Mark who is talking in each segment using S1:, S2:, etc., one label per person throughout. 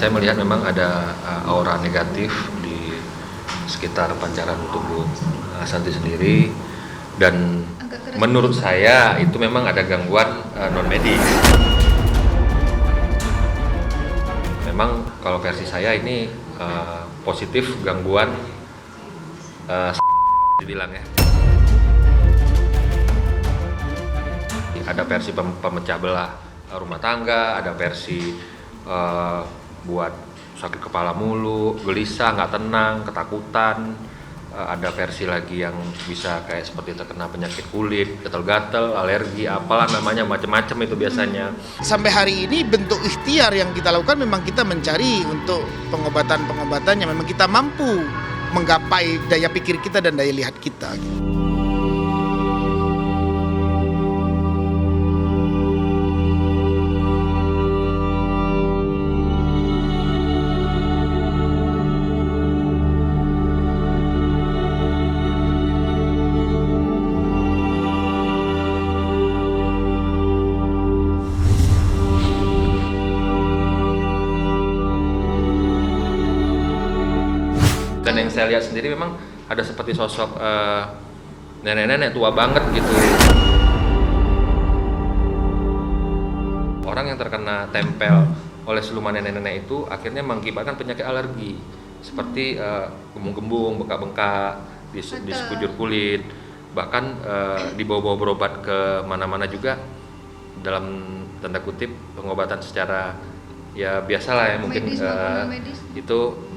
S1: Saya melihat memang ada aura negatif di sekitar pancaran tubuh Ashanti sendiri, dan menurut saya itu memang ada gangguan non medis. Memang kalau versi saya ini positif gangguan dibilang ya. Ada versi pemecah belah rumah tangga, ada versi buat sakit kepala mulu, gelisah, nggak tenang, ketakutan. Ada versi lagi yang bisa kayak seperti terkena penyakit kulit, gatal-gatal, alergi, apalah namanya, macam-macam itu biasanya.
S2: Sampai hari ini bentuk ikhtiar yang kita lakukan memang kita mencari untuk pengobatan-pengobatan yang memang kita mampu menggapai daya pikir kita dan daya lihat kita.
S1: Dan yang saya lihat sendiri memang ada seperti sosok nenek-nenek tua banget gitu. Orang yang terkena tempel oleh siluman nenek-nenek itu akhirnya mengakibatkan penyakit alergi seperti gembung-gembung, bengkak-bengkak di sekujur kulit, bahkan dibawa-bawa berobat ke mana-mana juga dalam tanda kutip pengobatan secara ya biasalah ya mungkin
S3: medis.
S1: Itu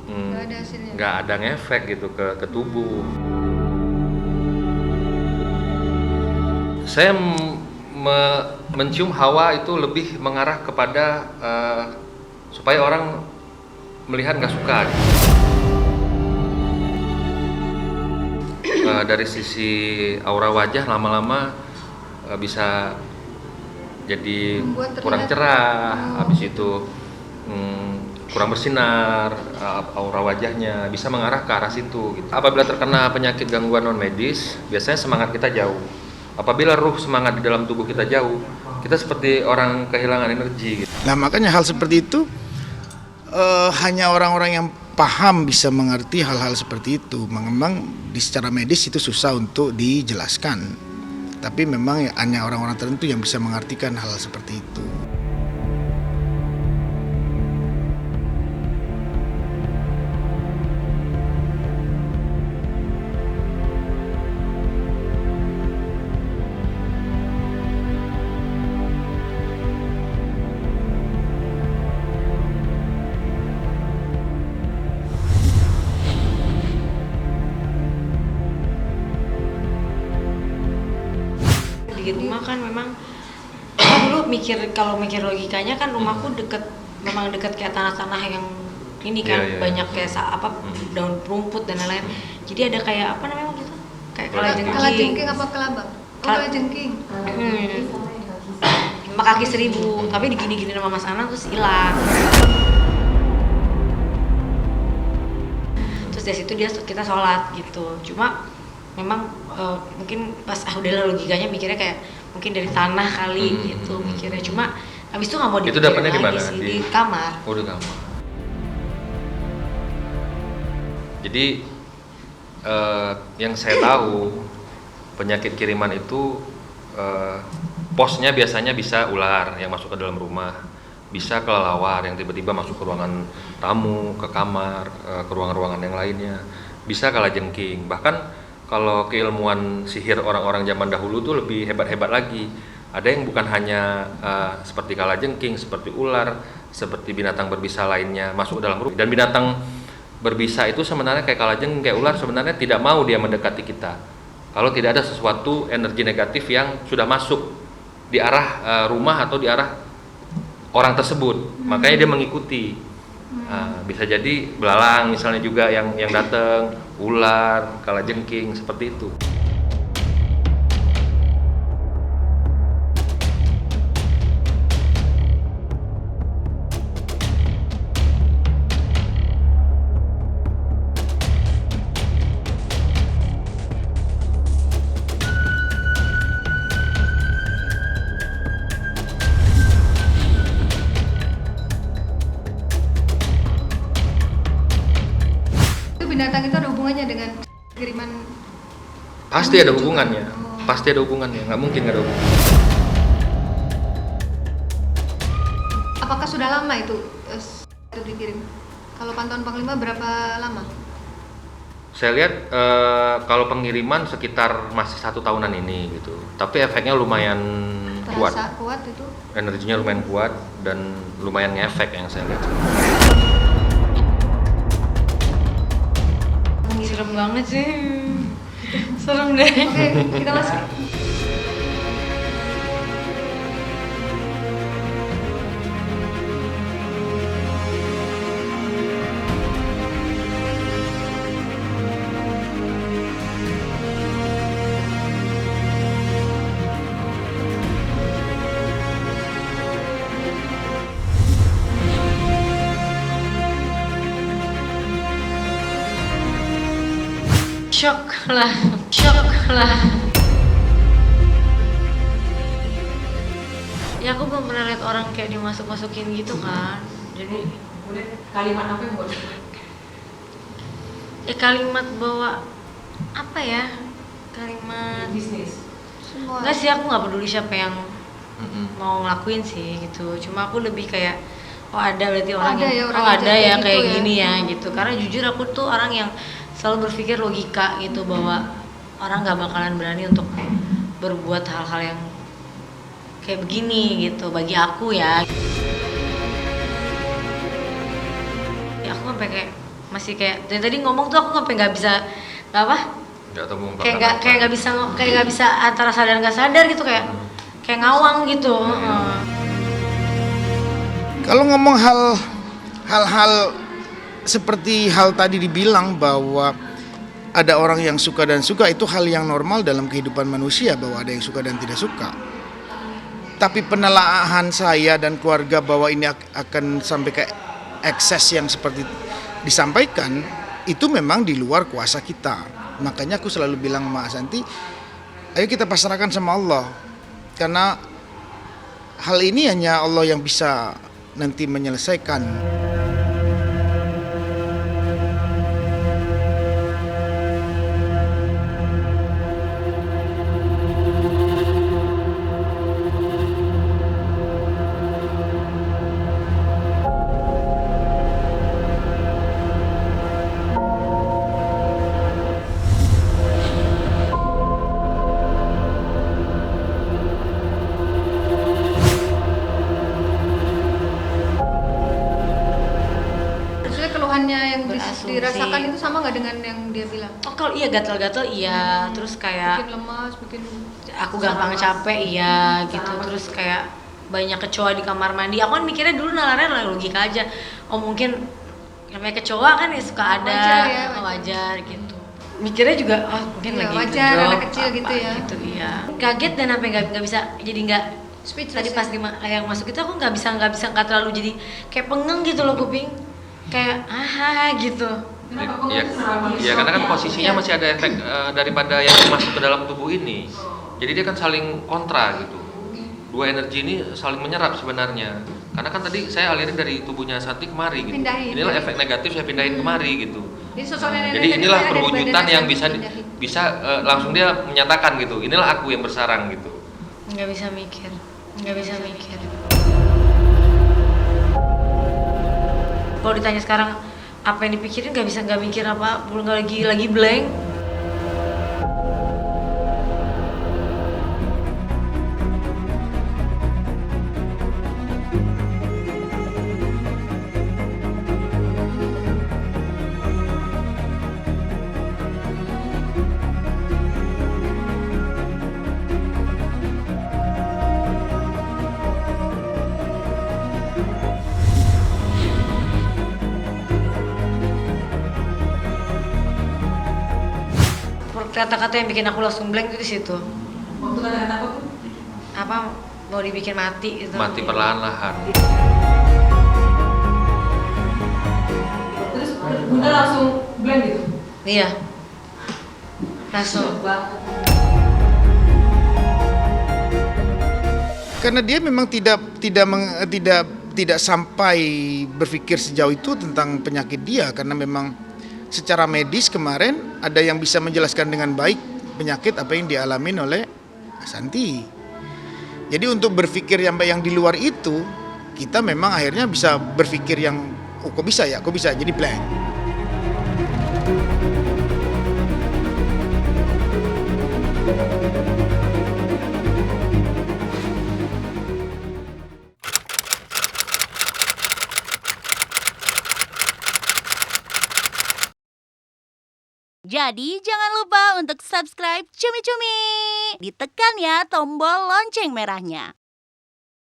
S1: nggak ada ngefek gitu ke tubuh. Saya mencium hawa itu lebih mengarah kepada supaya orang melihat nggak suka. Dari sisi aura wajah lama-lama bisa jadi kurang cerah, habis itu kurang bersinar, aura wajahnya bisa mengarah ke arah situ gitu. Apabila terkena penyakit gangguan non medis, biasanya semangat kita jauh. Apabila ruh semangat di dalam tubuh kita jauh, kita seperti orang kehilangan energi gitu.
S2: Nah makanya hal seperti itu hanya orang-orang yang paham bisa mengerti hal-hal seperti itu. Memang secara medis itu susah untuk dijelaskan, tapi memang hanya orang-orang tertentu yang bisa mengartikan hal seperti itu.
S4: Di rumah kan memang dulu kalau mikir logikanya kan rumahku memang deket kayak tanah-tanah yang ini kan banyak kayak daun rumput dan lain-lain. Jadi ada kayak apa namanya gitu? Kayak
S3: kalajengking apa kelabang? Kalajengking.
S4: Lima kaki 1000, tapi digini-gini sama Mas Anang terus hilang. Terus dari situ kita sholat gitu. Cuma memang mungkin pas udahlah logikanya mikirnya kayak mungkin dari tanah kali gitu mikirnya, cuma habis itu nggak mau dipikirin.
S1: Itu dapatnya di mana?
S4: Sih, di kamar.
S1: Oh, di kamar. Jadi yang saya tahu penyakit kiriman itu posnya biasanya bisa ular yang masuk ke dalam rumah, bisa kelelawar yang tiba-tiba masuk ke ruangan tamu, ke kamar, ke ruangan-ruangan yang lainnya, bisa kalajengking. Bahkan kalau keilmuan sihir orang-orang zaman dahulu tuh lebih hebat-hebat lagi. Ada yang bukan hanya seperti kalajengking, seperti ular, seperti binatang berbisa lainnya masuk ke dalam rumah. Dan binatang berbisa itu sebenarnya kayak kalajengking, kayak ular sebenarnya tidak mau dia mendekati kita. Kalau tidak ada sesuatu energi negatif yang sudah masuk di arah rumah atau di arah orang tersebut, makanya dia mengikuti. Bisa jadi belalang misalnya juga yang datang, ular, kalajengking seperti itu.
S3: binatang itu ada hubungannya dengan kiriman?
S1: Pasti ada hubungannya, pasti ada hubungannya, nggak mungkin nggak ada hubungannya.
S3: Apakah sudah lama itu dikirim? Kalau pantauan Panglima berapa lama?
S1: Saya lihat kalau pengiriman sekitar masih 1 tahunan ini gitu, tapi efeknya lumayan kuat,
S3: Terasa kuat itu?
S1: energinya lumayan kuat dan lumayan ngefek yang saya lihat.
S4: Serem banget sih. Serem deh.
S3: Oke, kita masuk.
S4: Shock lah, shock lah. Ya aku belum pernah lihat orang kayak dimasuk-masukin gitu kan. Jadi
S5: Kalimat apa yang buat
S4: kalimat bawa apa ya? Kalimat
S5: bisnis?
S3: Semua.
S4: enggak sih, aku nggak peduli siapa yang
S1: Mm-mm.
S4: mau ngelakuin sih gitu. Cuma aku lebih kayak ada berarti orang
S3: Ada
S4: yang
S3: ya orang
S4: oh
S3: yang
S4: ada
S3: kayak
S4: ya
S3: gitu
S4: kayak
S3: ya.
S4: gini ya gitu. Karena jujur aku tuh orang yang selalu berpikir logika gitu bahwa orang nggak bakalan berani untuk berbuat hal-hal yang kayak begini gitu bagi aku ya. Ya aku sampai kayak masih kayak dari tadi ngomong tuh aku sampai nggak bisa nggak apa
S1: Nggak tahu mau
S4: kayak nggak bisa antara sadar nggak sadar gitu kayak ngawang gitu. Heeh.
S2: Kalau ngomong hal-hal seperti hal tadi dibilang bahwa ada orang yang suka dan suka, itu hal yang normal dalam kehidupan manusia, bahwa ada yang suka dan tidak suka. Tapi penelaahan saya dan keluarga bahwa ini akan sampai ke ekses yang seperti disampaikan, itu memang di luar kuasa kita. Makanya aku selalu bilang sama Asanti, ayo kita pasrahkan sama Allah, karena hal ini hanya Allah yang bisa nanti menyelesaikan.
S3: Maksudnya keluhannya yang
S4: Berasumsi.
S3: dirasakan itu sama nggak dengan yang dia bilang?
S4: Oh kalau iya gatal-gatal iya, terus kayak
S3: Bikin lemas, bikin
S4: aku gampang capek iya gitu, terus kayak banyak kecoa di kamar mandi. Aku kan mikirnya dulu nalarnya logika aja, oh mungkin namanya kecoa kan ya suka ada,
S3: Wajar ya,
S4: oh,
S3: wajar.
S4: wajar gitu. Mikirnya juga oh mungkin
S3: Iya,
S4: lagi
S3: wajar,
S4: drop,
S3: anak kecil gitu ya.
S4: gitu iya. Kaget dan apa nggak bisa jadi nggak
S3: speechless.
S4: tadi pas yang masuk itu aku nggak terlalu jadi kayak pengeng gitu loh kuping, kayak gitu.
S1: Iya, iya karena kan posisinya masih ada efek daripada yang masuk ke dalam tubuh ini. Jadi dia kan saling kontra gitu. Dua energi ini saling menyerap sebenarnya. Karena kan tadi saya alirin dari tubuhnya Santi kemari gitu.
S3: Pindahin.
S1: Inilah efek negatif saya pindahin kemari gitu.
S3: Jadi sosok nenek
S1: Jadi inilah perwujudan yang bisa langsung dia menyatakan gitu. Inilah aku yang bersarang gitu.
S4: Nggak bisa mikir. Kalau ditanya sekarang apa yang dipikirin nggak mikir apa, belum lagi blank. Kata-kata yang bikin aku langsung blank itu di situ.
S5: Waktu kata-kata apa tuh?
S4: Apa mau dibikin mati gitu.
S1: Mati perlahan-lahan.
S5: Terus Bunda langsung blank gitu?
S4: Iya. Langsung.
S2: Karena dia memang tidak sampai berpikir sejauh itu tentang penyakit dia, karena memang secara medis kemarin ada yang bisa menjelaskan dengan baik penyakit apa yang dialami oleh Santi. Jadi untuk berpikir yang di luar itu, kita memang akhirnya bisa berpikir yang kok bisa jadi blank.
S6: Jadi jangan lupa untuk subscribe Cumi Cumi. Ditekan ya tombol lonceng merahnya.